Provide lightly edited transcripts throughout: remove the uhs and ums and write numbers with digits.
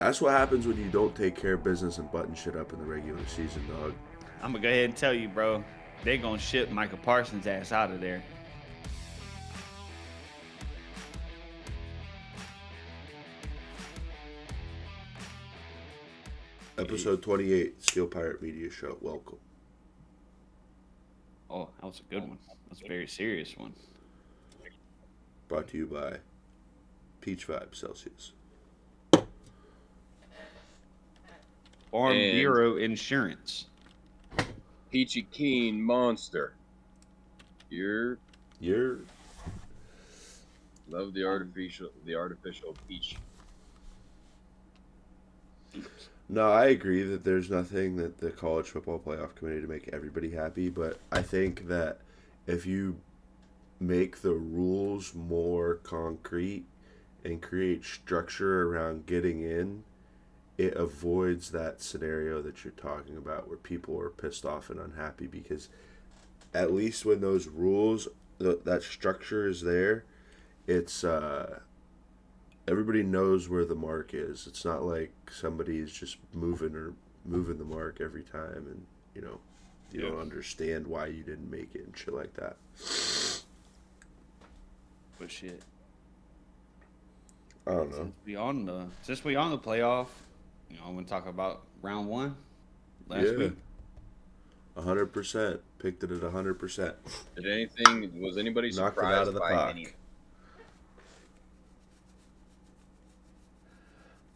That's what happens when you don't take care of business and button shit up in the regular season, dog. I'm gonna go ahead and tell you, bro. They gonna ship Michael Parsons' ass out of there. Episode 28, Steel Pirate Media Show. Welcome. Oh, that was a good one. That's a very serious one. Brought to you by Peach Vibe Celsius. Farm And- Bureau Insurance. Peachy Keen Monster. You're love the artificial peach. No, I agree that there's nothing that the college football playoff committee to make everybody happy, but I think that if you make the rules more concrete and create structure around getting in, it avoids that scenario that you're talking about where people are pissed off and unhappy, because at least when those rules, that structure is there, it's everybody knows where the mark is. It's not like somebody's just moving the mark every time, and you don't understand why you didn't make it and shit like that. But shit. I don't know. Since we on the playoff, I'm gonna talk about round one last week. 100%. Picked it at 100%. Was anybody Knocked it surprised out of the by park. anything?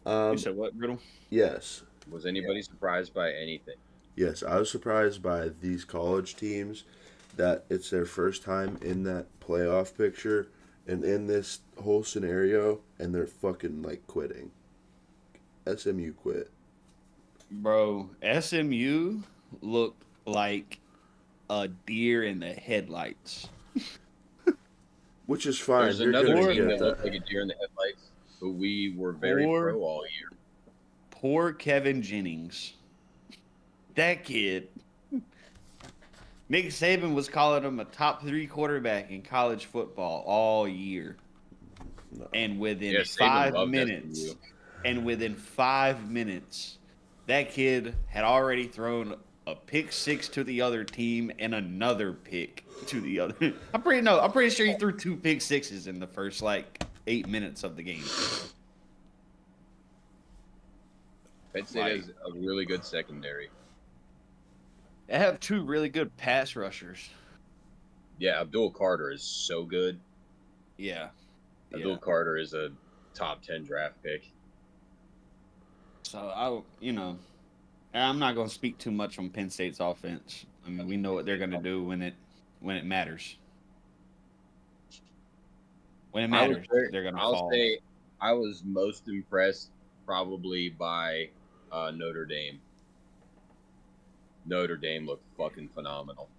You said what, Riddle? Yes. Was anybody surprised by anything? Yes, I was surprised by these college teams that it's their first time in that playoff picture and in this whole scenario, and they're fucking like quitting. SMU quit. Bro, SMU looked like a deer in the headlights. Which is fine. There's You're another gonna team get that looked like a deer in the headlights, but we were very pro all year. Poor Kevin Jennings. That kid. Nick Saban was calling him a top 3 quarterback in college football all year. No. And within Saban 5 loved minutes, SMU. that kid had already thrown a pick 6 to the other team and another pick to the other. I'm pretty sure he threw 2 pick 6s in the first 8 minutes of the game. Penn State has a really good secondary. They have 2 really good pass rushers. Yeah, Abdul Carter is so good. Yeah. Abdul Carter is a top 10 draft pick. So I'm not going to speak too much on Penn State's offense. I mean, we know what they're going to do when it matters. When it matters, they're going to fall. I'll say I was most impressed probably by Notre Dame. Notre Dame looked fucking phenomenal.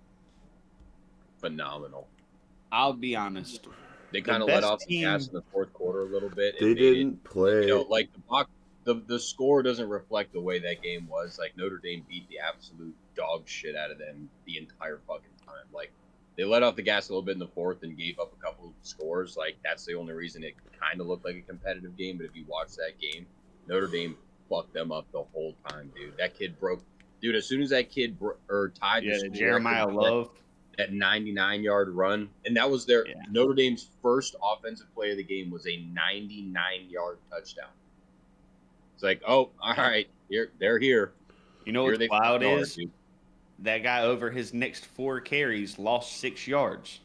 I'll be honest. They kind of let off the gas in the fourth quarter a little bit. They didn't play. The score doesn't reflect the way that game was. Like, Notre Dame beat the absolute dog shit out of them the entire fucking time. Like, they let off the gas a little bit in the fourth and gave up a couple of scores. Like, that's the only reason it kind of looked like a competitive game. But if you watch that game, Notre Dame fucked them up the whole time, dude. That kid broke. Dude, as soon as that kid tied the score, Jeremiah Love. That 99-yard run, and that was Notre Dame's first offensive play of the game was a 99-yard touchdown. It's like, oh, all right, they're here. You know what wild is? That guy over his next 4 carries lost 6 yards.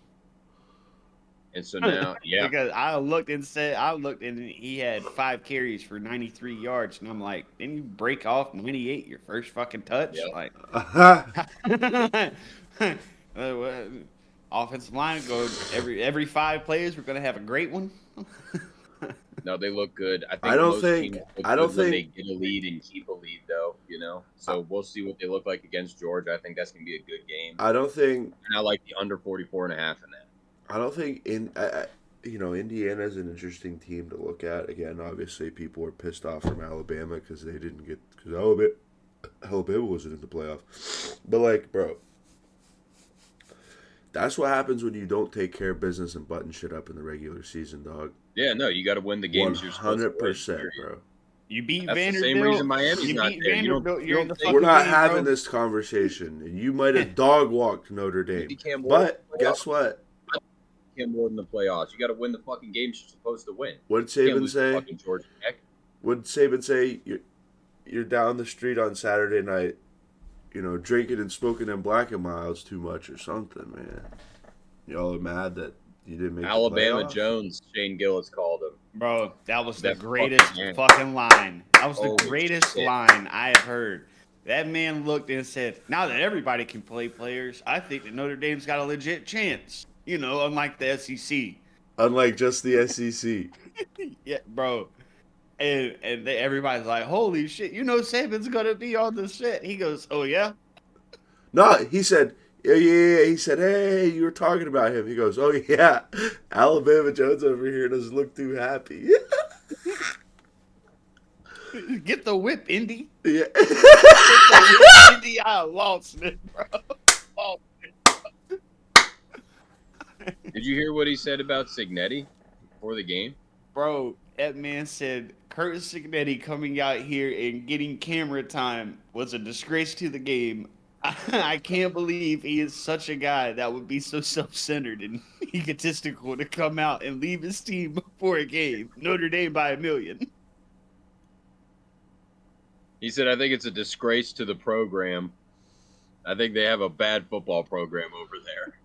And so now, yeah. Because I looked and he had 5 carries for 93 yards, and I'm like, didn't you break off 98 your first fucking touch? Yep. Like, offensive line go every 5 plays we're gonna have a great one. No, they look good. I don't think when they get a lead and keep a lead, though. So we'll see what they look like against Georgia. I think that's gonna be a good game. I don't think. And I like the under 44.5 in that. I don't think Indiana's an interesting team to look at. Again, obviously, people were pissed off from Alabama because Alabama wasn't in the playoff. But bro, that's what happens when you don't take care of business and button shit up in the regular season, dog. Yeah, no, you got to win the games. 100%, bro. You beat That's the Vanderbilt. same reason Miami's you not beat there. Vanderbilt. You're in the fucking We're not game, having bro. this conversation. And you might have dog walked Notre Dame. Cam Ward But in the guess what? Cam Ward in the playoffs. You got to win the fucking games you're supposed to win. What did You can't Saban lose to say? fucking Georgia Tech. What did Saban say? You're down the street on Saturday night, drinking and smoking them Black and Miles too much or something, man. Y'all are mad that you didn't make Alabama the playoff? Jones, Shane Gillis called him. Bro, that was the That greatest fucking fucking line. That was the Holy greatest shit. line I have heard. That man looked and said, now that everybody can play players, I think that Notre Dame's got a legit chance. Unlike the SEC. Unlike just the SEC. Yeah, bro. And everybody's like, holy shit, Saban's going to be on the set. He goes, oh, yeah? No, he said, yeah. He said, hey, you were talking about him. He goes, oh, yeah. Alabama Jones over here doesn't look too happy. Get the whip, Indy. Yeah. Get the whip, Indy. I lost it, bro. Lost it. Did you hear what he said about Signetti before the game? Bro, that man said Curtis Signetti coming out here and getting camera time was a disgrace to the game. I can't believe he is such a guy that would be so self-centered and egotistical to come out and leave his team before a game. Notre Dame by 1,000,000. He said, I think it's a disgrace to the program. I think they have a bad football program over there.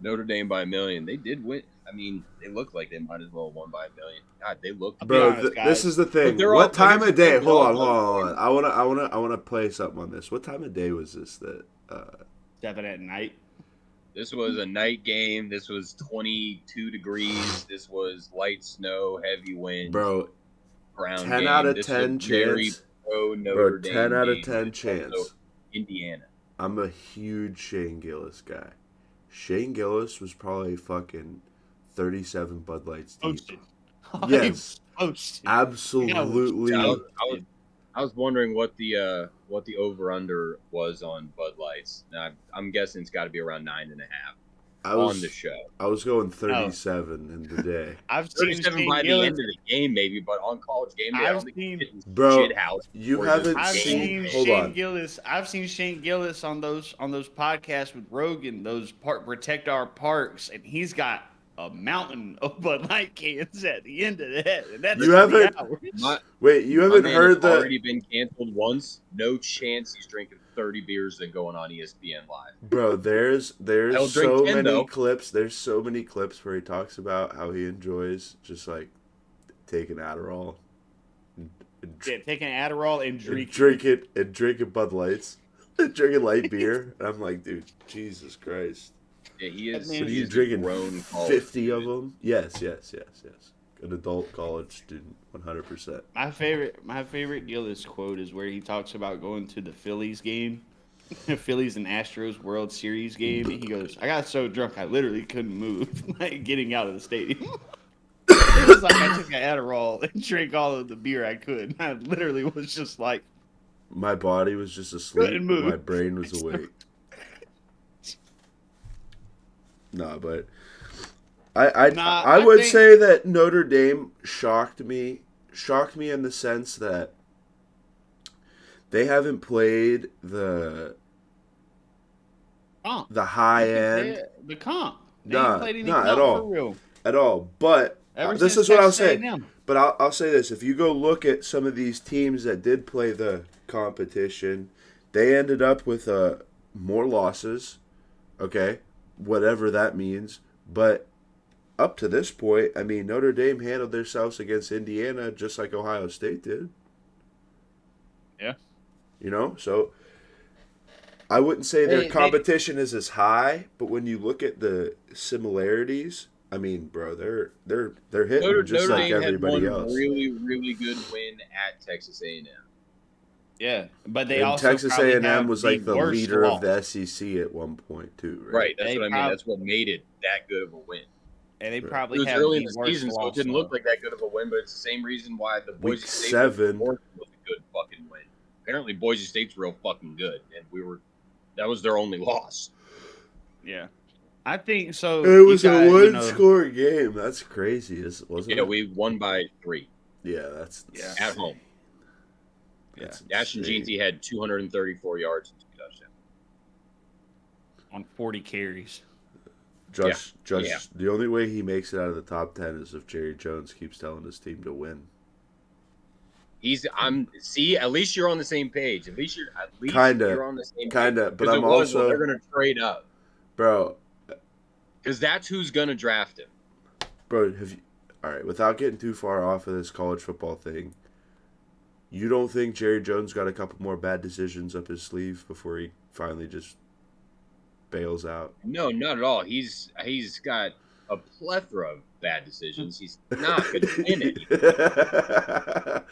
Notre Dame by 1,000,000. They did win. I mean, they look like they might as well have won by 1,000,000. God, they look. Bro, honest, guys. this is the thing. they're What all- time here's of the day? thing, Hold they're all- on. I wanna play something on this. What time of day was this? 7 at night. This was a night game. This was 22 degrees. This was light snow, heavy wind. Bro, Brown 10 game. out of This 10 was a very chance. pro Notre Bro, Dame 10 out of game. 10 It's chance. also Indiana. I'm a huge Shane Gillis guy. Shane Gillis was probably fucking 37 Bud Lights deep. Posted. Yes. Posted. Absolutely. I was wondering what the over under was on Bud Lights. Now, I'm guessing it's got to be around 9.5 on the show. I was going 37 in the day. I've seen 37 Shane by the Gillis. end of the game, maybe, but on college game day, I don't think he's getting Bro, shit house. you before haven't this I've seen- game. seen hold Shane on. Gillis. I've seen Shane Gillis on those podcasts with Rogan. Those protect our parks, and he's got a mountain of Bud Light cans at the end of that. And that's You haven't- 3 hours. Wait, you My haven't man heard has already been canceled once. No chance he's drinking 30 beers and going on ESPN Live. Bro, there's I'll drink so 10 many though. clips. There's so many clips where he talks about how he enjoys just like taking Adderall and Yeah, taking Adderall and drinking Bud Lights, drinking light beer. And I'm like, dude, Jesus Christ. Yeah, he is. That man- What are he you is a drinking? grown college 50 of student. them? Yes. An adult college student, 100%. My favorite Gillis quote is where he talks about going to the Phillies game, the Phillies and Astros World Series game. And he goes, "I got so drunk I literally couldn't move, like getting out of the stadium." It was like I took an Adderall and drank all of the beer I could. I literally was just like, My body was just asleep. Couldn't move. My brain was awake. No, but I would think- say that Notre Dame shocked me in the sense that they haven't played the comp. high end The comp. They Nah, ain't played any nah, comp at all. for real. at all. But Ever this since is what I'll Texas say. A&M. But I'll say this: if you go look at some of these teams that did play the competition, they ended up with more losses. Okay, whatever that means. But up to this point, I mean, Notre Dame handled themselves against Indiana just like Ohio State did. Yeah. So I wouldn't say their They- competition is as high, but when you look at the similarities, I mean, bro, they're hitting Notre just like Dame had everybody one else. really, really good win at Texas A&M. Yeah, but they And also Texas probably A&M have was like the worst leader loss. of the SEC at one point too, right? Right, that's They what I mean. prob- That's what made it that good of a win. And they Right. probably It was have early in the the worst season, so it loss didn't load. look like that good of a win, but it's the same reason why the Week Boise State 7. was a good fucking win. Apparently Boise State's real fucking good, and that was their only loss. Yeah, I think so. It was you a guys, one-score game. That's crazy, wasn't Yeah, it? we won by 3. Yeah, that's At home. That's Ashton insane. Jeanty had 234 yards and 2 touchdowns. On 40 carries. Josh, Yeah. the only way he makes it out of the top 10 is if Jerry Jones keeps telling his team to win. At least you're on the same page. At least you're on the same page. Kinda, but Because I'm also, they're gonna trade up. bro, Because that's who's gonna draft him. all right, without getting too far off of this college football thing, you don't think Jerry Jones got a couple more bad decisions up his sleeve before he finally just bails out? No, not at all. He's got a plethora of bad decisions. He's not gonna win it.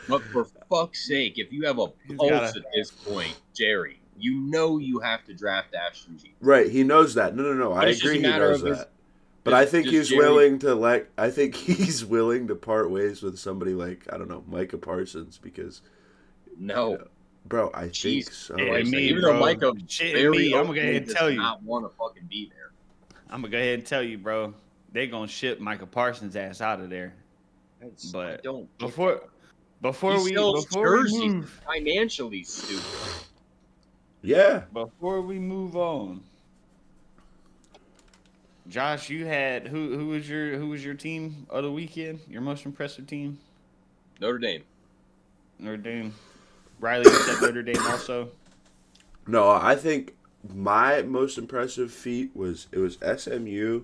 But for fuck's sake, if you have a pulse at this point, Jerry, you know you have to draft Ashton Jeanty. Right, he knows that. No. I agree he knows that. But I think he's willing to I think he's willing to part ways with somebody like, I don't know, Micah Parsons because no. Bro, I think so. Even though Micah I'm gonna go ahead and tell you. Not want to fucking be there. I'm gonna go ahead and tell you, bro. They're gonna ship Micah Parsons' ass out of there. But before we move, financially stupid. Yeah. Before we move on, Josh, you had who was your team of the weekend? Your most impressive team? Notre Dame. Notre Dame. Riley said Notre Dame also. No, I think my most impressive feat was SMU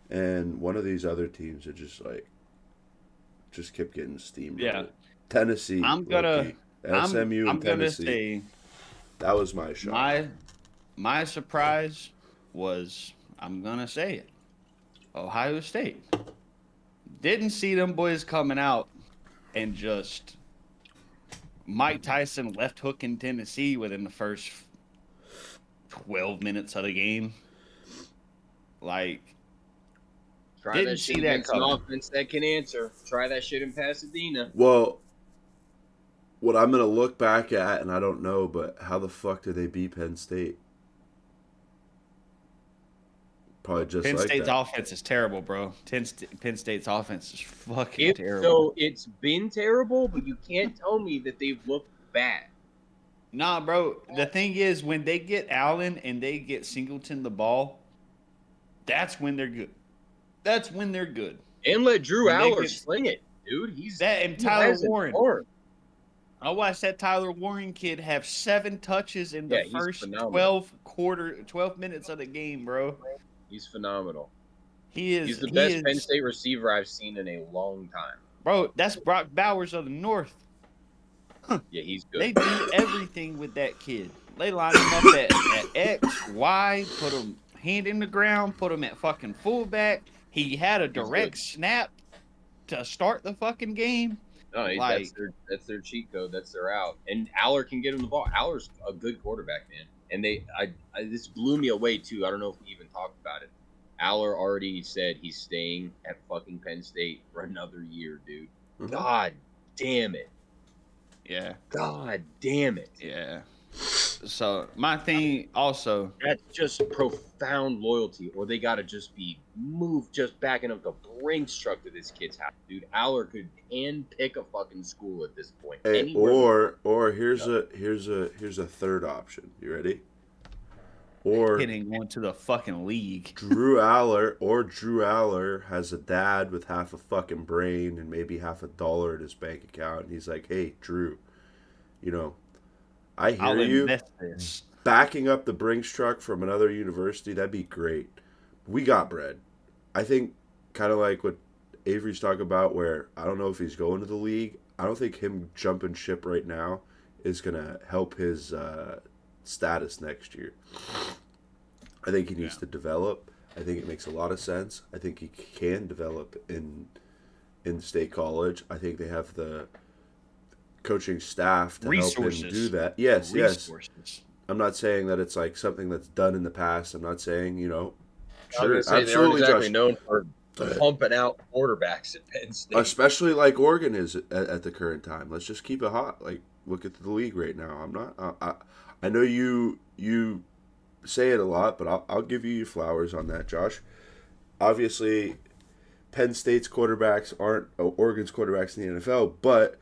and one of these other teams that just kept getting steamrolled. Yeah. Tennessee. SMU and Tennessee. Say that was my shot. My surprise was, I'm gonna say it, Ohio State. Didn't see them boys coming out and just Mike Tyson left hook in Tennessee within the first 12 minutes of the game. Didn't see that coming. An offense that can answer. Try that shit in Pasadena. Well, what I'm going to look back at, and I don't know, but how the fuck did they beat Penn State? Probably just Penn like State's that. offense is terrible, bro. Penn State's offense is fucking terrible. So it's been terrible, but you can't tell me that they've looked bad. Nah, bro. The thing is, when they get Allen and they get Singleton the ball, that's when they're good. That's when they're good. And let Drew Aller sling it, dude. Tyler Warren. I watched that Tyler Warren kid have 7 touches in the first 12 minutes of the game, bro. He's phenomenal. He's the best Penn State receiver I've seen in a long time. Bro, that's Brock Bowers of the North. Yeah, he's good. They do everything with that kid. They line him up at X, Y, put him hand in the ground, put him at fucking fullback. He had a direct snap to start the fucking game. No, that's their cheat code. That's their out. And Aller can get him the ball. Aller's a good quarterback, man. And this blew me away too. I don't know if we even talked about it. Aller already said he's staying at fucking Penn State for another year, dude. Mm-hmm. God damn it. Yeah. God damn it. Yeah. So my thing also, that's just profound loyalty, or they gotta just be moved, just backing up the Brinks truck to this kid's house, dude. Aller could pick a fucking school at this point. Hey, or here's a third option. You ready? Or hitting one to the fucking league. Drew Aller has a dad with half a fucking brain and maybe half $1 in his bank account, and he's like, "Hey, Drew, I hear you. Backing up the Brinks truck from another university, that'd be great. We got bread." I think kind of like what Avery's talking about, where I don't know if he's going to the league. I don't think him jumping ship right now is going to help his status next year. I think he needs to develop. I think it makes a lot of sense. I think he can develop in State College. I think they have the coaching staff to help him do that. Yes. I'm not saying that it's like something that's done in the past. I'm not saying, sure, absolutely, exactly known for pumping out quarterbacks at Penn State, especially like Oregon is at the current time. Let's just keep it hot. Like, look at the league right now. I'm not. I know you say it a lot, but I'll give you your flowers on that, Josh. Obviously, Penn State's quarterbacks aren't Oregon's quarterbacks in the NFL, but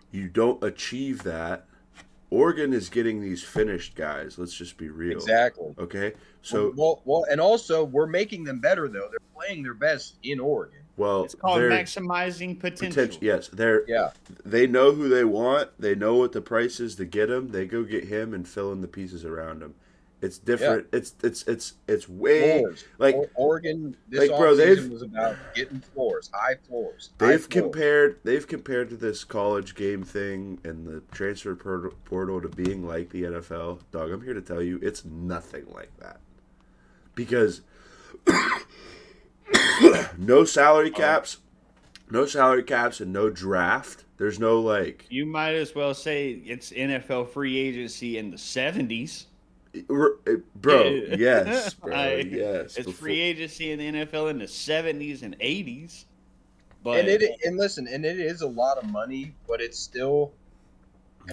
you don't achieve that. Oregon is getting these finished guys. Let's just be real. Exactly. Okay. So well, and also we're making them better though. They're playing their best in Oregon. well, It's called maximizing potential. Yes, Yeah. they know who they want. They know what the price is to get him. They go get him and fill in the pieces around him. It's different. Yeah. It's way Floors. like Oregon. This like, bro, offseason was about getting floors, high floors. They've compared to this college game thing and the transfer portal to being like the NFL. Dog, I'm here to tell you, it's nothing like that. Because no salary caps, and no draft. There's no like. You might as well say it's NFL free agency in the 70s. Bro, yes, bro, yes. It's free agency in the NFL in the 70s and 80s. But it is a lot of money, but it's still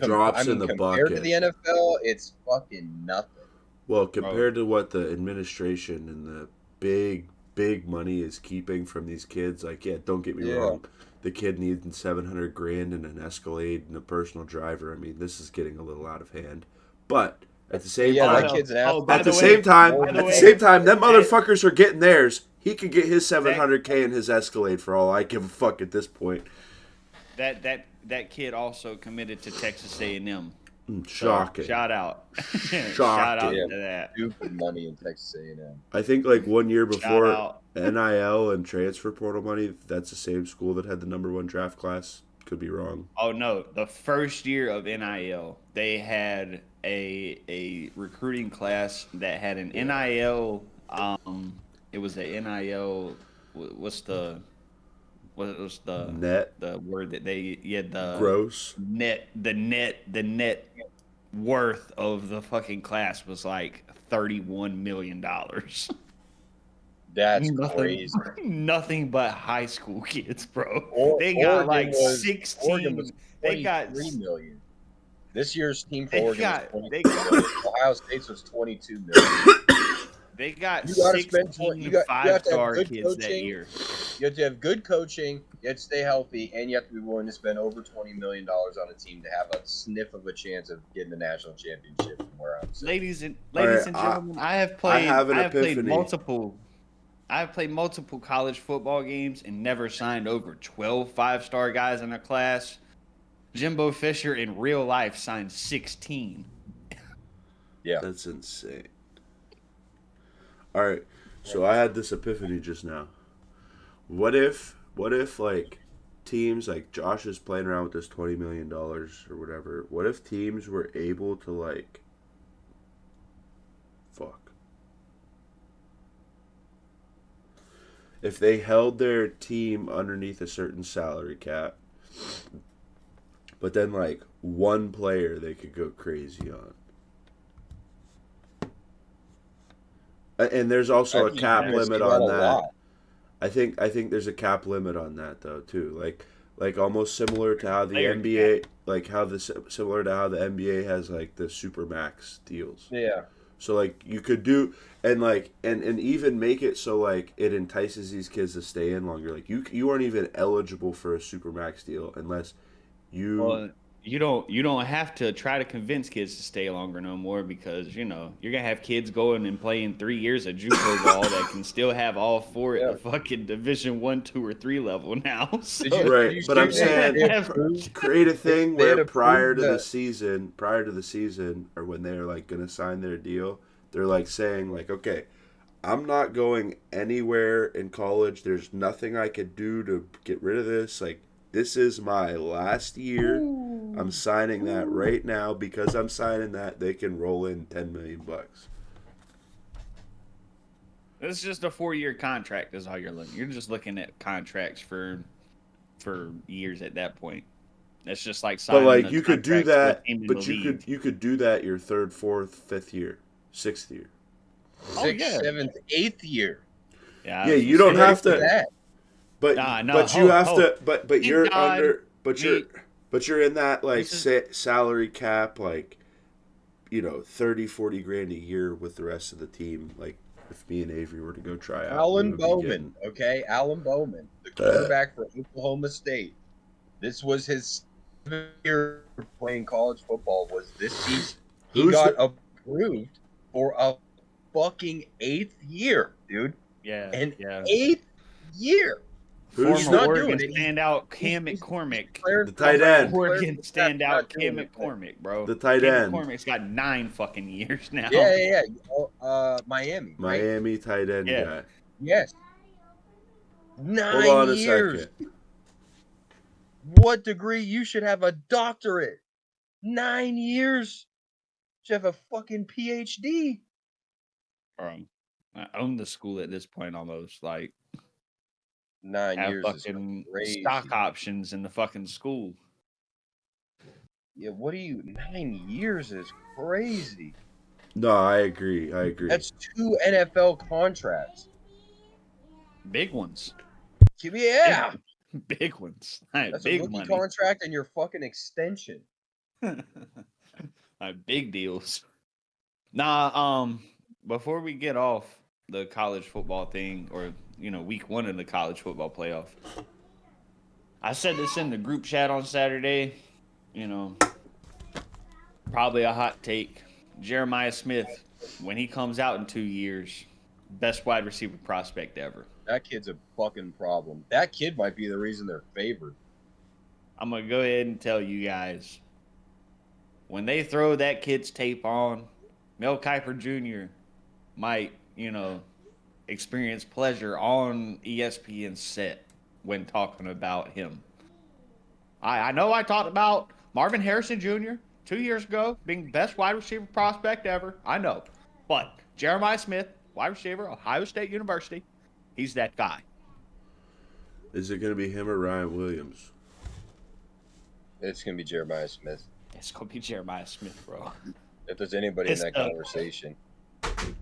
drops in the bucket. Compared to the NFL, it's fucking nothing. Well, compared to what the administration and the big money is keeping from these kids, like, yeah, don't get me wrong. The kid needs $700,000 and an Escalade and a personal driver. I mean, this is getting a little out of hand. But at the same time, them motherfuckers are getting theirs. He could get his $700K in his Escalade for all I give a fuck at this point. That kid also committed to Texas A&M. Shocking. So, shout out. Shocking. Shout out to that. Stupid money in Texas A&M. I think like 1 year before NIL and transfer portal money, that's the same school that had the #1 draft class. Could be wrong. Oh no, the first year of NIL, they had a recruiting class that had an NIL. It was a NIL. What's the net? The word that the gross net. The net worth of the fucking class was like $31 million. That's crazy. Nothing but high school kids, bro. They got like 16. Oregon was they got $3 million. This year's team for Oregon was $22 million. Ohio State's was $22 million. They got 16 5-star kids that year. You have to have good coaching, you have to stay healthy, and you have to be willing to spend over $20 million on a team to have a sniff of a chance of getting the national championship from where I'm sitting. Ladies and gentlemen, I have played multiple college football games and never signed over 12 5-star guys in a class. Jimbo Fisher in real life signed 16. Yeah. That's insane. All right, so I had this epiphany just now. What if like teams like Josh is playing around with this $20 million or whatever? What if teams were able to like, if they held their team underneath a certain salary cap, but then like one player they could go crazy on? And there's also a cap limit on that. I think there's a cap limit on that though too. Like almost similar to how the NBA, similar to how the NBA has like the supermax deals. Yeah. So like you could do and even make it so like it entices these kids to stay in longer. Like you aren't even eligible for a supermax deal unless you. Well, you don't have to try to convince kids to stay longer no more because you're gonna have kids going and playing 3 years of JUCO ball that can still have all four at the fucking Division 1, 2, or 3 level now. So, right, but I'm saying create a thing where prior to the season, or when they're like gonna sign their deal, they're like saying like, okay, I'm not going anywhere in college. There's nothing I could do to get rid of this. Like, this is my last year. I'm signing that right now. Because I'm signing that, they can roll in $10 million. It's just a 4-year contract is all you're looking. You're just looking at contracts for years at that point. It's just like signing. But like you could do that, but you could do that your 3rd, 4th, 5th year, 6th year. 6th, 7th, 8th year. Yeah, you don't have to. But you have to. But you're under. But you're in that like salary cap, like, 30, 40 grand a year with the rest of the team. Like if me and Avery were to go try out. Alan Bowman, okay? Alan Bowman, the quarterback for Oklahoma State. This was his 7th year playing college football was this season. He got approved for a fucking 8th year, dude. Yeah. An yeah. 8th year. Former not Oregon doing it. standout Cam McCormick. The tight end. Oregon standout Cam McCormick, bro. The tight Cam end. McCormick's got 9 fucking years now. Yeah. Miami. Right? Miami tight end guy. Yes. 9 Hold on years. a second. What degree? You should have a doctorate. 9 years. You should have a fucking PhD. I own the school at this point almost. Like 9 have years fucking is crazy. stock options in the fucking school. Yeah, 9 years is crazy. No, I agree. That's 2 NFL contracts. Big ones. Yeah. Big ones. Right, That's big a rookie money. contract and your fucking extension. Right, big deals. Nah, before we get off the college football thing, or week 1 of the college football playoff, I said this in the group chat on Saturday. Probably a hot take. Jeremiah Smith, when he comes out in 2 years, best wide receiver prospect ever. That kid's a fucking problem. That kid might be the reason they're favored. I'm going to go ahead and tell you guys, when they throw that kid's tape on, Mel Kiper Jr. might, experience pleasure on ESPN's set when talking about him. I know I talked about Marvin Harrison Jr. 2 years ago being best wide receiver prospect ever. I know. But Jeremiah Smith, wide receiver, Ohio State University, he's that guy. Is it going to be him or Ryan Williams? It's going to be Jeremiah Smith. It's going to be Jeremiah Smith, bro. If there's anybody in that conversation.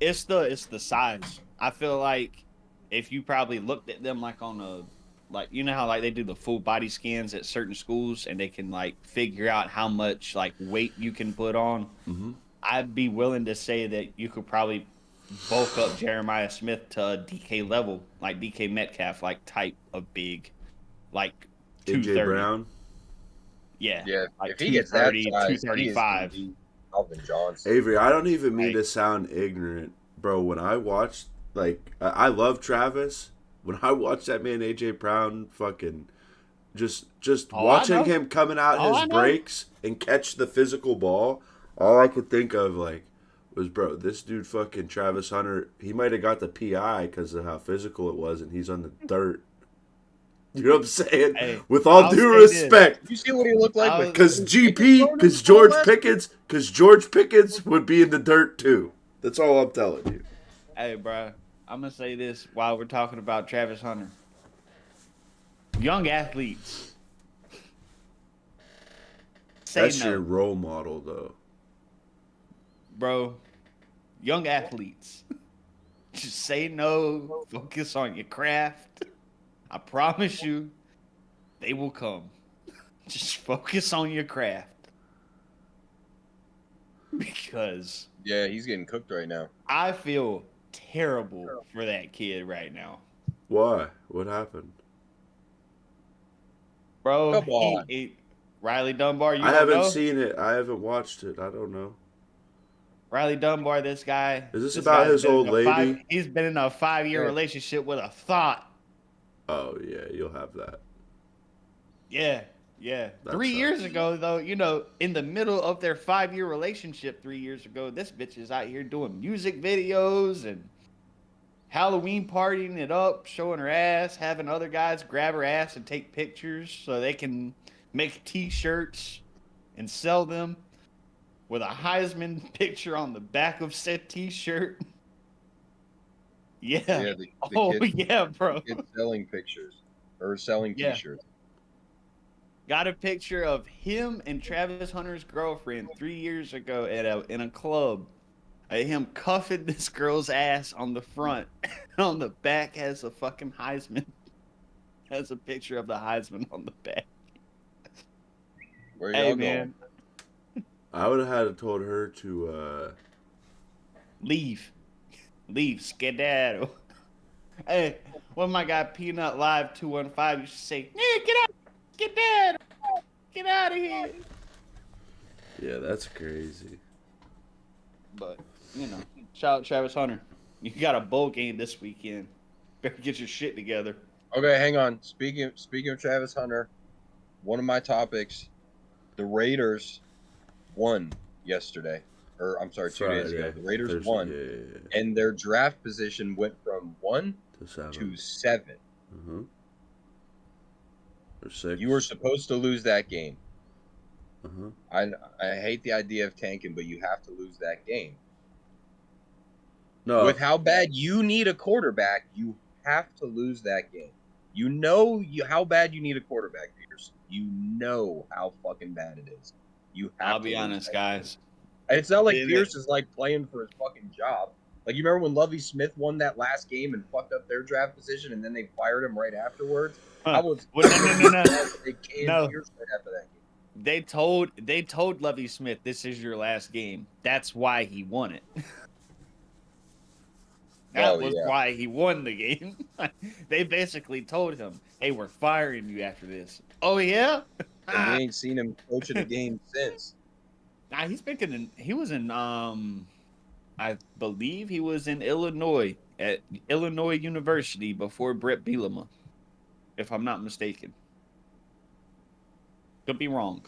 It's the size. I feel like if you probably looked at them like on a, like, you know how like they do the full body scans at certain schools and they can like figure out how much like weight you can put on. Mm-hmm. I'd be willing to say that you could probably bulk up Jeremiah Smith to a DK level, like DK Metcalf, like type of big, like 230. AJ Brown. Yeah, like if he gets that size, 235. Alvin Johnson. Avery, I don't even mean to sound ignorant, bro. When I watched, I love Travis. When I watched that man AJ Brown, fucking, just watching him coming out his breaks and catch the physical ball, all I could think of was, bro, this dude fucking Travis Hunter. He might have got the PI because of how physical it was, and he's on the dirt. You know what I'm saying? Hey, with all due respect, you see what he looked like? Because George Pickens would be in the dirt too. That's all I'm telling you. Hey, bro, I'm gonna say this while we're talking about Travis Hunter. Young athletes. That's your role model, though. Bro, young athletes. Just say no. Focus on your craft. I promise you, they will come. Just focus on your craft. Because... yeah, he's getting cooked right now. I feel terrible for that kid right now. Why? What happened? Bro, come on. Riley Dunbar, I haven't seen it. I haven't watched it. I don't know. Riley Dunbar, this guy. Is this about his old lady? He's been in a 5-year relationship with a thought. Oh, yeah, you'll have that. Yeah. That 3 years ago, though, in the middle of their 5-year relationship 3 years ago, this bitch is out here doing music videos and Halloween partying it up, showing her ass, having other guys grab her ass and take pictures so they can make T-shirts and sell them with a Heisman picture on the back of said T-shirt. Yeah. Yeah, bro. Kid selling pictures or selling T-shirts. Got a picture of him and Travis Hunter's girlfriend 3 years ago in a club. Him cuffing this girl's ass on the front. On the back has a fucking Heisman. Has a picture of the Heisman on the back. Where y'all going? I would have had told her to leave. Leave, skedaddle. Hey, when my guy Peanut Live 215 used to say, "Yeah, get out, skedaddle, get out of here." Yeah, that's crazy. But shout out Travis Hunter. You got a bowl game this weekend. Better get your shit together. Okay, hang on. Speaking of Travis Hunter, one of my topics, the Raiders won yesterday. Or I'm sorry, 2 days ago. The Raiders Thursday, won. yeah. And their draft position went from 1 To to 7. Mm-hmm. Or 6. You were supposed to lose that game. Uh-huh. I hate the idea of tanking, but you have to lose that game. No. With how bad you need a quarterback, you have to lose that game. You know how bad you need a quarterback, Pierce. You know how fucking bad it is. You have I'll be honest, guys. And it's not like Pierce is like playing for his fucking job. Like, you remember when Lovie Smith won that last game and fucked up their draft position, and then they fired him right afterwards? I was no. They canned No. Pierce right after that game. They told Lovie Smith, "This is your last game." That's why he won it. That was why he won the game. They basically told him, "Hey, we're firing you after this." Oh yeah. And we ain't seen him coaching a game since. Nah, he was in I believe he was in Illinois at Illinois University before Brett Bielema, if I'm not mistaken. Could be wrong.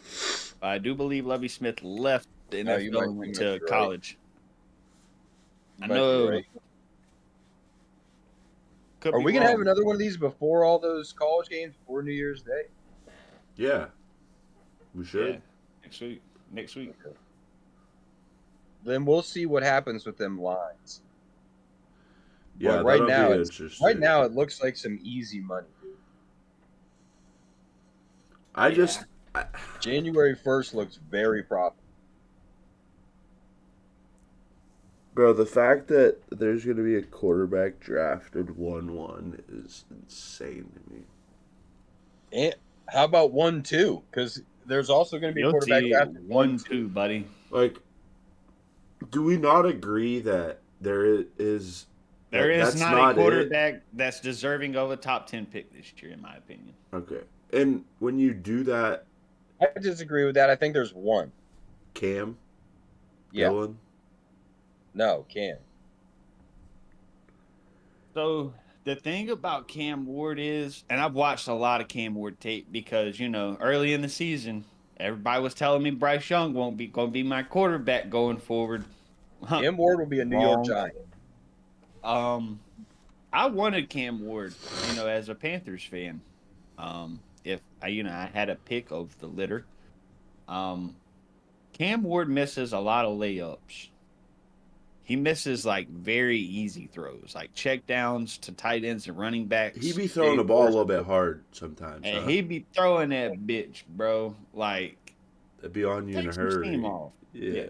I do believe Lovie Smith left the NFL and went to college. I know. Are we going to have another one of these before all those college games, before New Year's Day? Yeah. We should. Yeah. Next week. Okay. Then we'll see what happens with them lines. Yeah, but right now it looks like some easy money, dude. January 1st looks very profitable. Bro, the fact that there's going to be a quarterback drafted 1-1 is insane to me. And how about 1-2? Because there's also going to be a quarterback drafted 1-2, buddy. Like, do we not agree that there is not a quarterback that's deserving of a top 10 pick this year, in my opinion. Okay. And when you do that... I disagree with that. I think there's one. Cam? Yeah. Dylan? No, Cam. So the thing about Cam Ward is, and I've watched a lot of Cam Ward tape because, early in the season, everybody was telling me Bryce Young won't be going to be my quarterback going forward. Cam Ward will be a New York Giant. I wanted Cam Ward, as a Panthers fan. If I had a pick of the litter. Cam Ward misses a lot of layups. He misses like very easy throws, like check downs to tight ends and running backs. He be throwing the ball a little bit hard sometimes. And he be throwing that bitch, bro. Like, it'd be on you in a hurry.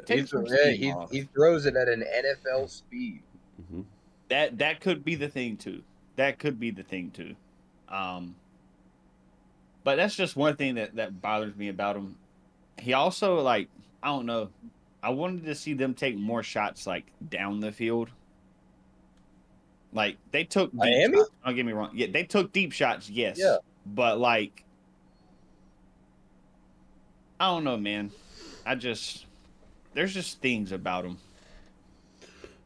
Take some steam off. Yeah, he throws it at an NFL speed. Mm-hmm. That could be the thing too. But that's just one thing that bothers me about him. He also, I don't know. I wanted to see them take more shots, down the field. Like, they took deep shots. Don't get me wrong. Yeah, they took deep shots, yes. Yeah. But, I don't know, man. There's just things about him.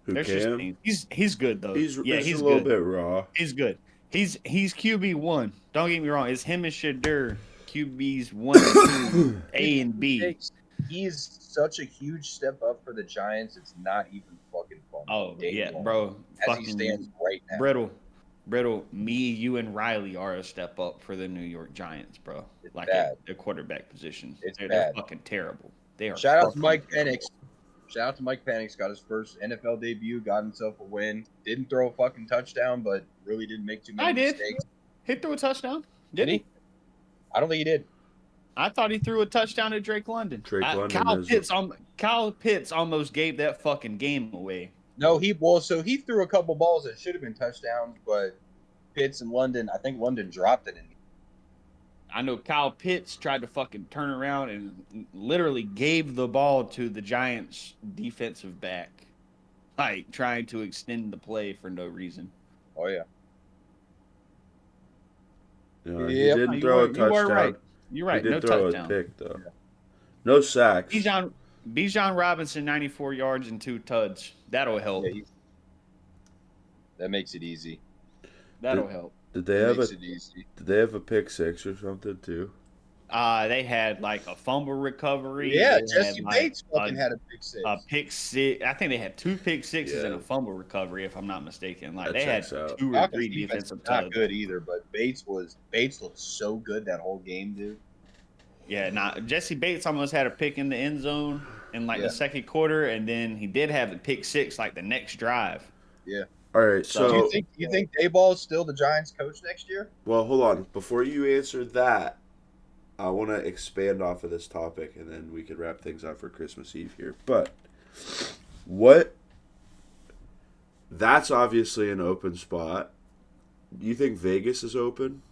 There's just things. He's good, though. He's a little bit raw. He's good. He's QB1. Don't get me wrong. It's him and Shadur, QBs 1 and 2, A and B. He's such a huge step up for the Giants. It's not even fucking fun. Oh, yeah, bro. As he stands right now. Brittle, me, you, and Riley are a step up for the New York Giants, bro. It's bad. Their quarterback position. They're fucking terrible. They are. Shout out to Mike Penix. Got his first NFL debut. Got himself a win. Didn't throw a fucking touchdown, but really didn't make too many mistakes. He threw a touchdown. Did he? I don't think he did. I thought he threw a touchdown to Drake London. Kyle Pitts almost gave that fucking game away. No, he threw a couple balls that should have been touchdowns, but Pitts and London, I think London dropped it in. I know Kyle Pitts tried to fucking turn around and literally gave the ball to the Giants defensive back like trying to extend the play for no reason. Oh yeah. He Yep. didn't You throw a were touchdown. right. You're right. He No did throw touchdown. a pick though. No sacks. Bijan Robinson, 94 yards and 2 tuds. That'll help. Yeah, that makes it easy. That'll help. Did they have a pick six or something too? They had like a fumble recovery. Yeah, They Jesse had, Bates fucking had a pick six. A pick six. I think they had 2 pick sixes and a fumble recovery, if I'm not mistaken. Like they had 2 or 3 defensive not tuds. good either, but Bates looked so good that whole game, dude. Yeah, Jesse Bates almost had a pick in the end zone in like the second quarter, and then he did have the pick six like the next drive. Yeah. All right, so do you think Dayball is still the Giants coach next year? Well, hold on. Before you answer that, I want to expand off of this topic, and then we could wrap things up for Christmas Eve here. But that's obviously an open spot. Do you think Vegas is open?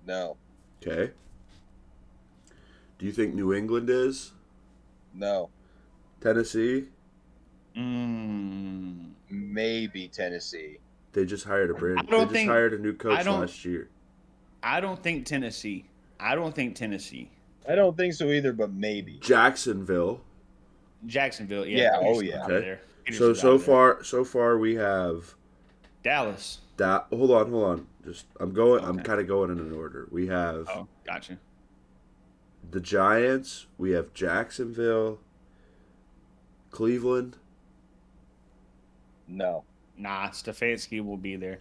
No. Okay. Do you think New England is? No. Tennessee? Maybe Tennessee. They just hired hired a new coach last year. I don't think Tennessee. I don't think so either, but maybe. Jacksonville, yeah. Oh yeah. Okay. So far we have Dallas. Hold on. I'm kind of going in an order. We have Gotcha. The Giants, we have Jacksonville, Cleveland. No. Nah, Stefanski will be there.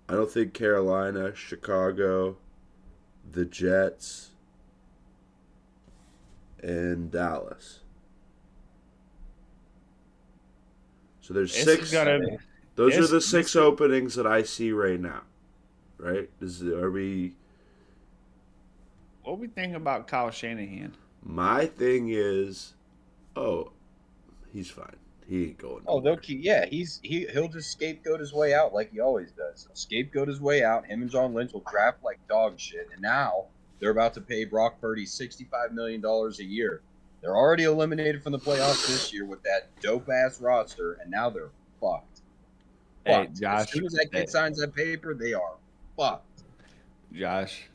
I don't think Carolina, Chicago, the Jets, and Dallas. So there's 6. Those are the 6 openings that I see right now. Right? What we think about Kyle Shanahan? My thing is, he's fine. He ain't going. Oh, they'll keep. Yeah, he'll just scapegoat his way out like he always does. He'll scapegoat his way out. Him and John Lynch will draft like dog shit, and now they're about to pay Brock Purdy $65 million a year. They're already eliminated from the playoffs this year with that dope ass roster, and now they're fucked. Hey, Josh, as soon as that kid signs that paper, they are fucked. Josh.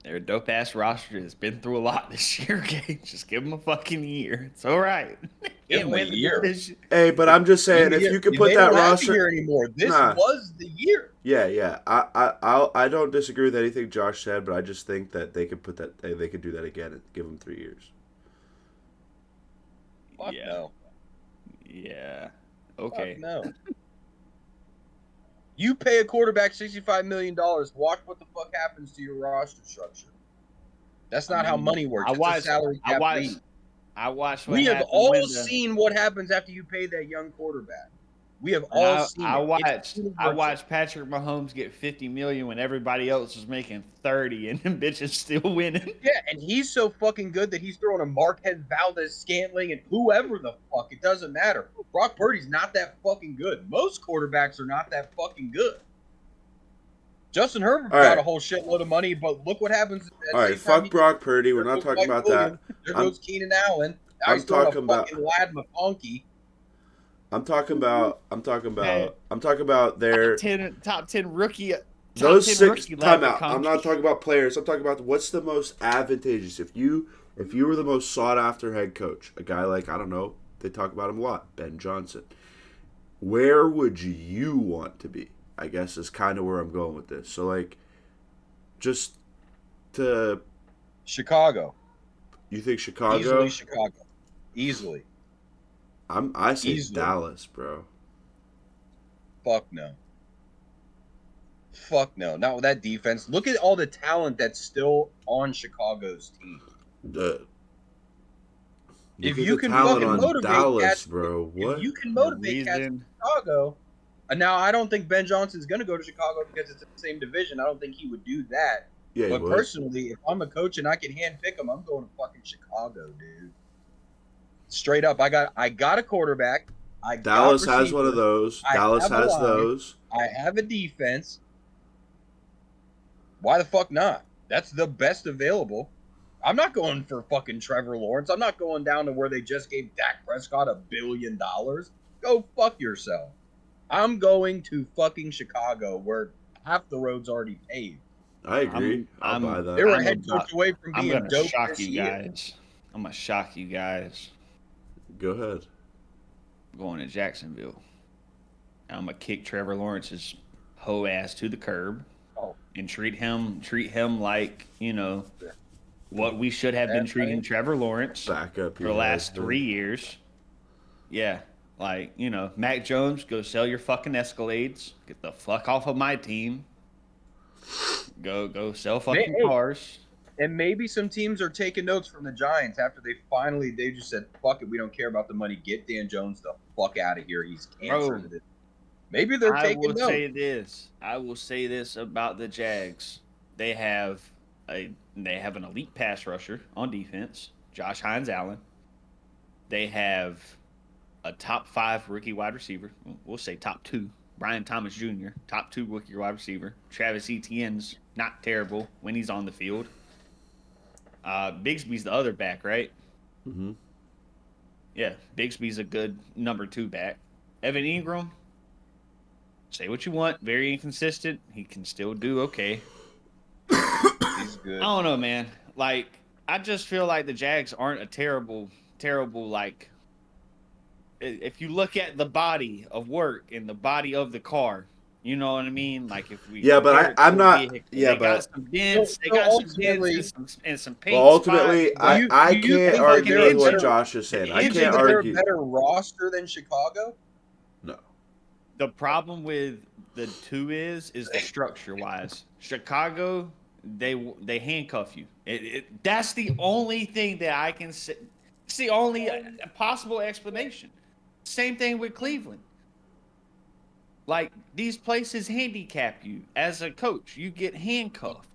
Their dope ass roster has been through a lot this year. Okay, just give them a fucking year. It's all right. Give them a year. Hey, but I'm just saying, if you could put that roster here anymore, this was the year. Yeah. I don't disagree with anything Josh said, but I just think that they could they could do that again and give them 3 years. Fuck no. Yeah. Okay. Fuck no. You pay a quarterback $65 million. Watch what the fuck happens to your roster structure. That's not how money works. I watched what we have all seen what happens after you pay that young quarterback. We have all seen I watched Patrick Mahomes get $50 million when everybody else was making 30, and them bitches still winning. Yeah, and he's so fucking good that he's throwing a Marquez Valdez-Scantling and whoever the fuck. It doesn't matter. Brock Purdy's not that fucking good. Most quarterbacks are not that fucking good. Justin Herbert got a whole shitload of money, but look what happens. All right, fuck Brock Purdy. We're not talking about that. There goes Keenan Allen. Now he's throwing a fucking Lad McConkey. I'm talking about their top 10 rookie. Those 6 timeout. I'm not talking about players. I'm talking about what's the most advantageous. If you were the most sought after head coach, a guy like, I don't know, they talk about him a lot, Ben Johnson. Where would you want to be? I guess is kind of where I'm going with this. So like, just to Chicago. You think Chicago? Easily Chicago. Easily. I say Dallas, bro. Fuck no. Fuck no. Not with that defense. Look at all the talent that's still on Chicago's team. If you can fucking motivate Dallas, bro. What? If you can motivate cats in Chicago. Now, I don't think Ben Johnson's going to go to Chicago because it's in the same division. I don't think he would do that. Yeah, but personally, if I'm a coach and I can handpick him, I'm going to fucking Chicago, dude. Straight up, I got a quarterback. Dallas has one of those. Dallas has those. I have a defense. Why the fuck not? That's the best available. I'm not going for fucking Trevor Lawrence. I'm not going down to where they just gave Dak Prescott $1 billion. Go fuck yourself. I'm going to fucking Chicago where half the road's already paved. I agree. I'll buy that. They were a head coach away from I'm being gonna dope shock this you year. guys. I'm gonna shock you guys. Go ahead. I'm going to Jacksonville. I'm gonna kick Trevor Lawrence's hoe ass to the curb and treat him like, you know, what we should have been treating Trevor Lawrence Backup for the last 3 years. Yeah. Like, you know, Mac Jones, go sell your fucking Escalades. Get the fuck off of my team. Go sell fucking cars. And maybe some teams are taking notes from the Giants after they just said, fuck it, we don't care about the money. Get Dan Jones the fuck out of here. He's cancer to this. Maybe they're taking notes. I will say this about the Jags. They have an elite pass rusher on defense, Josh Hines Allen. They have a top 5 rookie wide receiver. We'll say top 2. Brian Thomas Jr., top 2 rookie wide receiver. Travis Etienne's not terrible when he's on the field. Bigsby's the other back, right? Mm-hmm. Yeah, Bigsby's a good number 2 back. Evan Ingram, say what you want, very inconsistent. He can still do okay. He's good. I don't know, man. Like, I just feel like the Jags aren't a terrible, like, if you look at the body of work and the body of the car, you know what I mean? Like, if we I'm not. Vehicle, Yeah, they got some dents. They got some dents and some paint. Well, ultimately, spots. I can't argue with what Josh is saying. I can't argue. They're a better roster than Chicago? No. The problem with the 2 is the structure wise. Chicago, they handcuff you. That's the only thing that I can say. It's the only possible explanation. Same thing with Cleveland. Like, these places handicap you as a coach. You get handcuffed.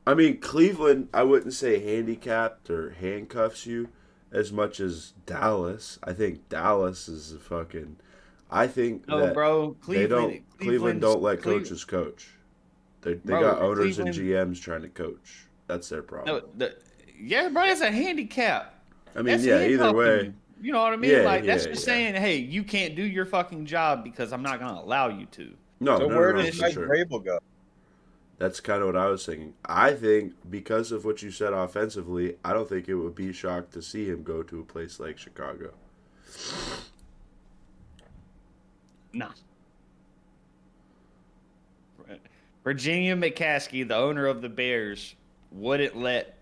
I mean, Cleveland, I wouldn't say handicapped or handcuffs you as much as Dallas. I think Dallas is a fucking. I think that bro, Cleveland don't let coaches coach. They got owners and GMs trying to coach. That's their problem. Yeah, bro, it's a handicap. I mean, That's either way. You know what I mean? Yeah, like, that's just saying, hey, you can't do your fucking job because I'm not going to allow you to. So where does Mike Vrabel go? That's kind of what I was thinking. I think because of what you said offensively, I don't think it would be shocked to see him go to a place like Chicago. No. Virginia McCaskey, the owner of the Bears, wouldn't let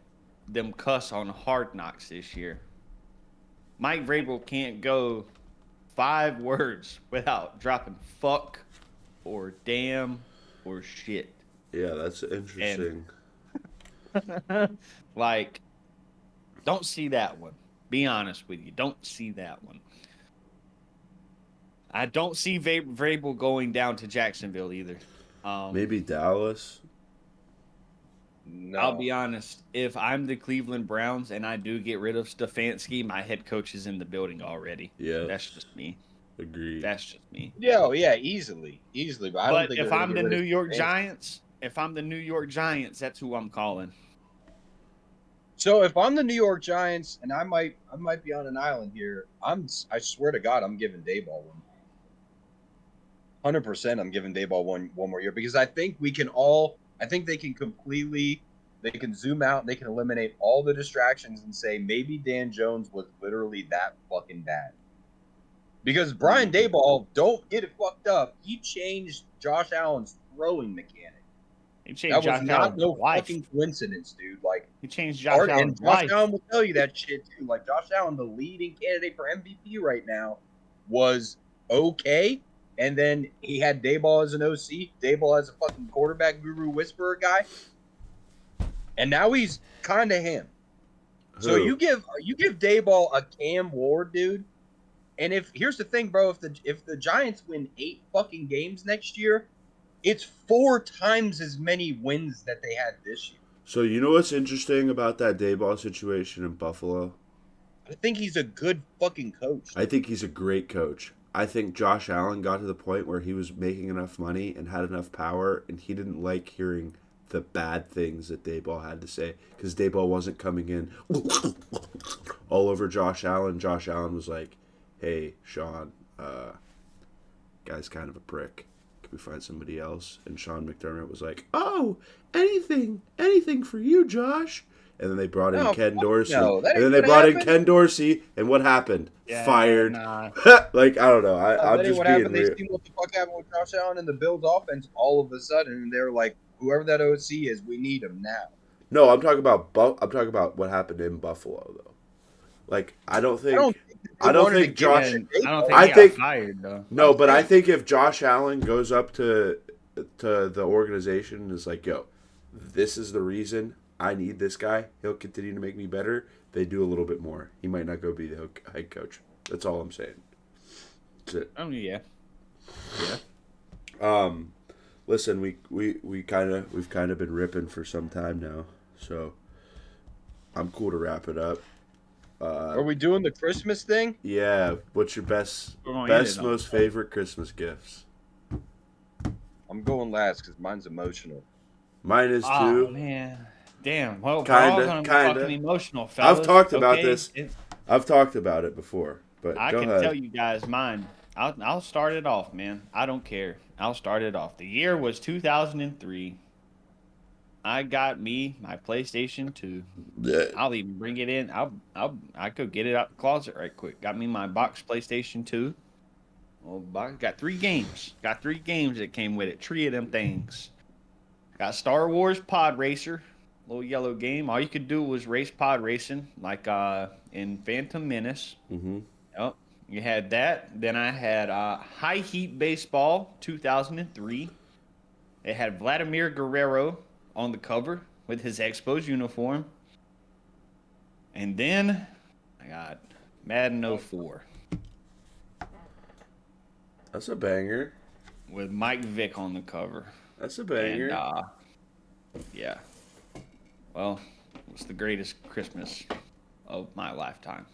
them cuss on Hard Knocks this year. Mike Vrabel can't go 5 words without dropping fuck or damn or shit. Yeah, that's interesting. Like, don't see that one. Be honest with you. Don't see that one. I don't see Vrabel going down to Jacksonville either. Maybe Dallas. No. I'll be honest. If I'm the Cleveland Browns and I do get rid of Stefanski, my head coach is in the building already. Yeah, that's just me. Agreed. That's just me. Yeah, easily. But I don't think if I'm the New York Giants, that's who I'm calling. So if I'm the New York Giants, and I might be on an island here, I swear to God, I'm giving Daboll 100%. I'm giving Daboll one more year because I think they can zoom out and they can eliminate all the distractions and say maybe Dan Jones was literally that fucking bad. Because Brian Daboll, don't get it fucked up, he changed Josh Allen's throwing mechanic. That was not no fucking coincidence, dude. Like, he changed Josh Allen. And Josh Allen will tell you that shit too. Like, Josh Allen, the leading candidate for MVP right now, was okay. And then he had Daboll as an OC. Daboll as a fucking quarterback guru whisperer guy. And now he's kind of him. Who? So you give Daboll a Cam Ward, dude. And here's the thing, bro, if the Giants win 8 fucking games next year, it's 4 times as many wins that they had this year. So you know what's interesting about that Daboll situation in Buffalo? I think he's a good fucking coach. I think he's a great coach. I think Josh Allen got to the point where he was making enough money and had enough power, and he didn't like hearing the bad things that Dayball had to say, because Dayball wasn't coming in all over Josh Allen. Josh Allen was like, "Hey, Sean, guy's kind of a prick. Could we find somebody else?" And Sean McDermott was like, "Oh, anything for you, Josh." And then they brought in Ken Dorsey. No, that and then ain't they gonna brought in happen. Ken Dorsey, and what happened? Yeah, Fired. nah. Like, I don't know. I'm That ain't just what being happened. They real. seen what the fuck happened with Josh Allen and the Bills offense all of a sudden, and they're like, whoever that OC is, we need him now. No, I'm talking about what happened in Buffalo, though. Like, I don't think Josh. I I think he think- got fired though. No, but I think if Josh Allen goes up to the organization and is like, "Yo, this is the reason I need this guy. He'll continue to make me better." They do a little bit more. He might not go be the head coach. That's all I'm saying. That's it. Oh yeah. Listen, we've kind of been ripping for some time now, so I'm cool to wrap it up. Are we doing the Christmas thing? Yeah, what's your best, We're gonna end it on most favorite Christmas gifts? I'm going last because mine's emotional. Mine is Oh too. man, damn. Well, we're Kinda, all gonna be kinda. fucking emotional, fellas. I've talked about okay? this. I've talked about it before, but I go can ahead. tell you guys mine. I'll start it off, man. I don't care. I'll start it off. The year was 2003. I got me my PlayStation 2. I'll even bring it in. I could get it out the closet right quick. Got me my box PlayStation 2. Oh, box. Got 3 games. Got 3 games that came with it. 3 of them things. Got Star Wars Pod Racer, little yellow game. All you could do was race pod racing, like in Phantom Menace. Mm-hmm. Yep. You had that. Then I had High Heat Baseball 2003. It had Vladimir Guerrero on the cover with his Expos uniform. And then I got Madden 04 That's a banger. with Mike Vick on the cover. That's a banger. And yeah. Well, it was the greatest Christmas of my lifetime.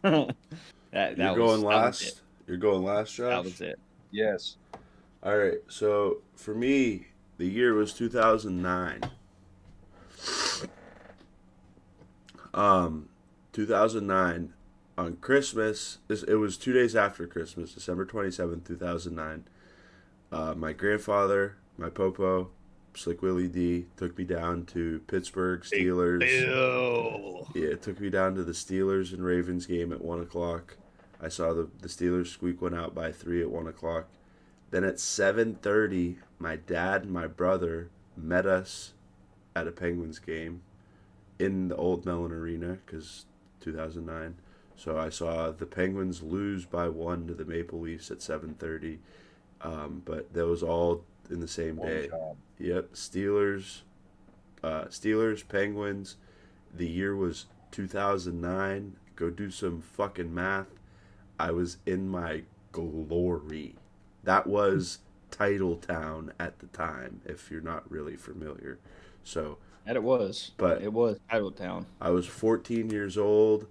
You're going last. You're going last, Josh. That was it. Yes. All right. So for me, the year was 2009. 2009 on Christmas. It was 2 days after Christmas, December 27th, 2009. My grandfather, my popo, Slick Willie D, took me down to Pittsburgh Steelers. Bill. Yeah, it took me down to the Steelers and Ravens game at 1 o'clock. I saw the Steelers squeak one out by 3 at 1 o'clock. Then at 7:30, my dad and my brother met us at a Penguins game in the old Mellon Arena, because 2009. So I saw the Penguins lose by 1 to the Maple Leafs at 7:30. But that was all in the same day. Yep, Steelers, Penguins. The year was 2009. Go do some fucking math. I was in my glory. That was Titletown at the time, if you're not really familiar. So, That it was. But- it was Titletown. I was 14 years old.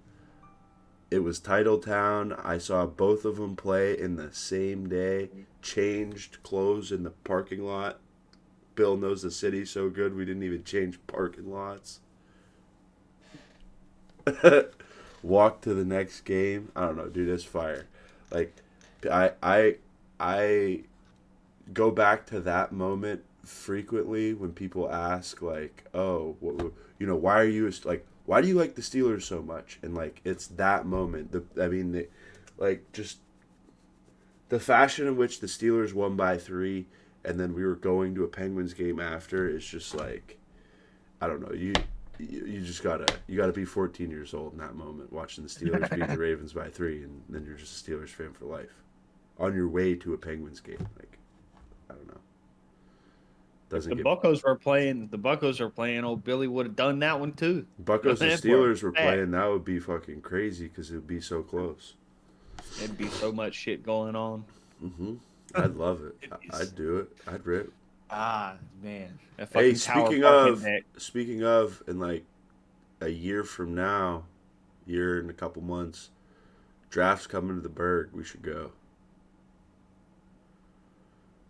It was Titletown. I saw both of them play in the same day. Changed clothes in the parking lot. Bill knows the city so good we didn't even change parking lots. Walked to the next game. I don't know, dude. It's fire. Like, I go back to that moment frequently when people ask, like, "Oh, why are you like? Why do you like the Steelers so much?" And like, it's that moment. Just the fashion in which the Steelers won by 3, and then we were going to a Penguins game after is just like, I don't know. You just gotta be 14 years old in that moment, watching the Steelers beat the Ravens by 3, and then you're just a Steelers fan for life, on your way to a Penguins game. Like, I don't know. The Buccos were playing. Old Billy would have done that one too. Buccos and Steelers were playing. That would be fucking crazy because it would be so close. There'd be so much shit going on. Mm-hmm. I'd love it. I'd do it. I'd rip. Ah, man. Hey, speaking of, in like a year from now, year and a couple months, draft's coming to the Berg. We should go.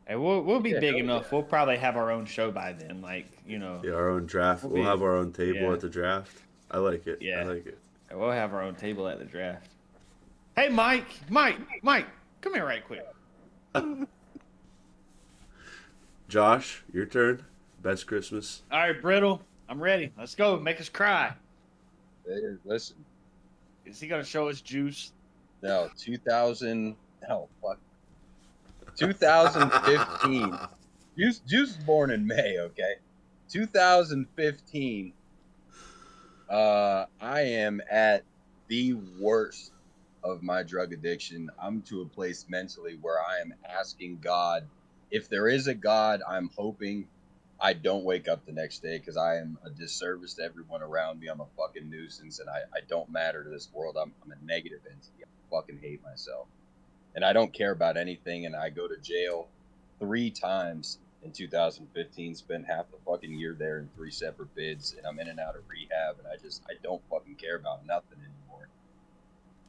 Hey, we'll be Yeah, big hell enough. yeah. We'll probably have our own show by then. Like, you know, Yeah, our own draft. we'll We'll be have our own table yeah, at the draft. I like it. I yeah. like it. We'll have our own table at the draft. Hey, Mike, come here right quick. Josh, your turn. Best Christmas. All right, Brittle, I'm ready. Let's go. Make us cry. Hey, listen, Is he gonna show us juice? no, 2015. Juice was born in May, okay? 2015. I am at the worst of my drug addiction. I'm to a place mentally where I am asking God, if there is a God, I'm hoping I don't wake up the next day because I am a disservice to everyone around me. I'm a fucking nuisance and I don't matter to this world. I'm a negative entity. I fucking hate myself. And I don't care about anything. And I go to jail 3 times in 2015, spent half the fucking year there in 3 separate bids, and I'm in and out of rehab, and I don't fucking care about nothing anymore.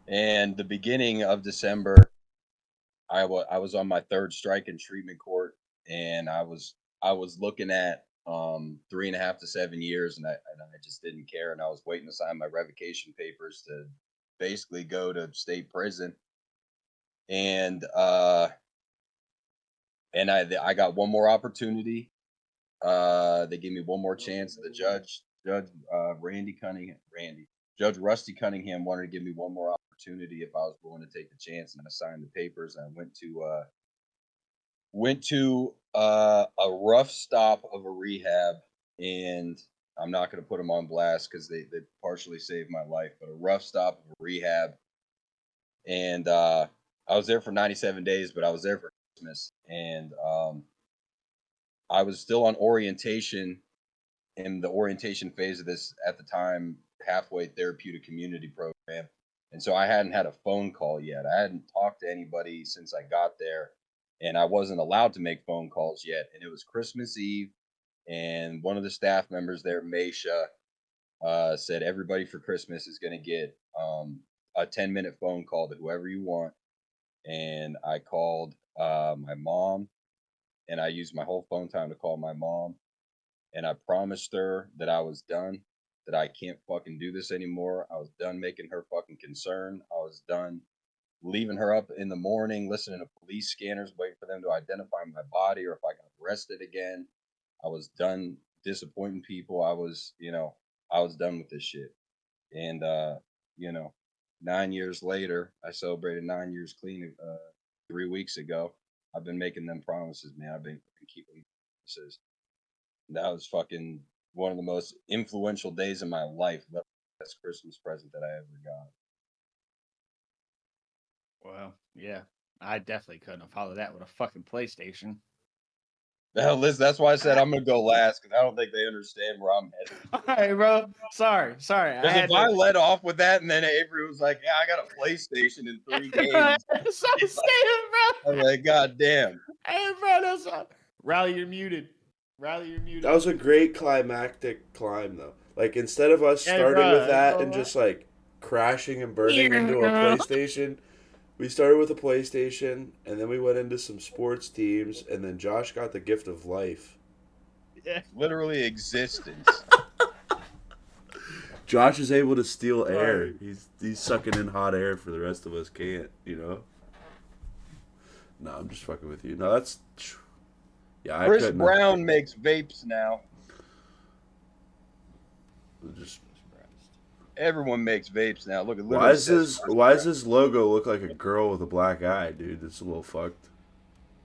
And the beginning of December, I was on my 3rd strike in treatment court, and I was looking at 3.5 to 7 years, and I just didn't care, and I was waiting to sign my revocation papers to basically go to state prison, and I got one more opportunity. They gave me one more chance. The judge, Judge Judge Rusty Cunningham wanted to give me one more opportunity if I was willing to take the chance, and I signed the papers. And I went to a rough stop of a rehab, and I'm not going to put them on blast because they partially saved my life, but a rough stop of a rehab, and I was there for 97 days, but I was there for Christmas, and I was still on orientation in the orientation phase of this at the time halfway therapeutic community program. And so I hadn't had a phone call yet. I hadn't talked to anybody since I got there, and I wasn't allowed to make phone calls yet. And it was Christmas Eve, and one of the staff members there, Meisha, said everybody for Christmas is going to get a 10-minute phone call to whoever you want. And I called my mom, and I used my whole phone time to call my mom. And I promised her that I was done, that I can't fucking do this anymore. I was done making her fucking concerned. I was done leaving her up in the morning, listening to police scanners, waiting for them to identify my body or if I got arrested again. I was done disappointing people. I was done with this shit. And, 9 years later, I celebrated 9 years clean 3 weeks ago. I've been making them promises, man. I've been keeping promises. That was fucking one of the most influential days of my life. That's the best Christmas present that I ever got. Well, yeah, I definitely couldn't have followed that with a fucking PlayStation. Hell, Liz, that's why I said I'm gonna go last because I don't think they understand where I'm headed. All right, bro. Sorry. Because if I let off with that and then Avery was like, "Yeah, I got a PlayStation in 3 games," That's what I'm saying, bro. I'm like, "God damn." Hey, bro, that's what... Rally, you're muted. That was a great climactic climb, though. Like, instead of us Hey, starting bro, with that you know and what? just, like, crashing and burning into a PlayStation, we started with a PlayStation, and then we went into some sports teams, and then Josh got the gift of life. Yeah. Literally existence. Josh is able to steal air. He's sucking in hot air for the rest of us can't, you know? No, I'm just fucking with you. No, that's... Yeah, I Chris couldn't... Brown makes vapes now. Just... Everyone makes vapes now. Look at Why does his logo look like a girl with a black eye, dude? It's a little fucked.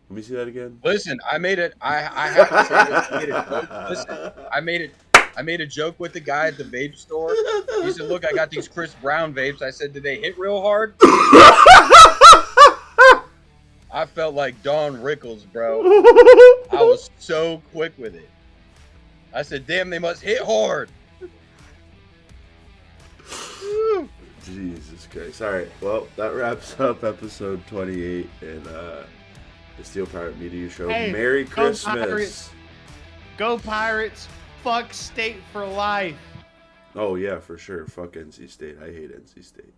Let me see that again. Listen, I made it. I have to say this. I made a joke. Listen, I made a joke with the guy at the vape store. He said, "Look, I got these Chris Brown vapes." I said, "Did they hit real hard?" I felt like Don Rickles, bro. I was so quick with it. I said, "Damn, they must hit hard." Jesus Christ. All right. Well, that wraps up episode 28 and the Steel Pirate Media Show. Hey, Merry go Christmas. Pirates. Go Pirates. Fuck State for life. Oh, yeah, for sure. Fuck NC State. I hate NC State.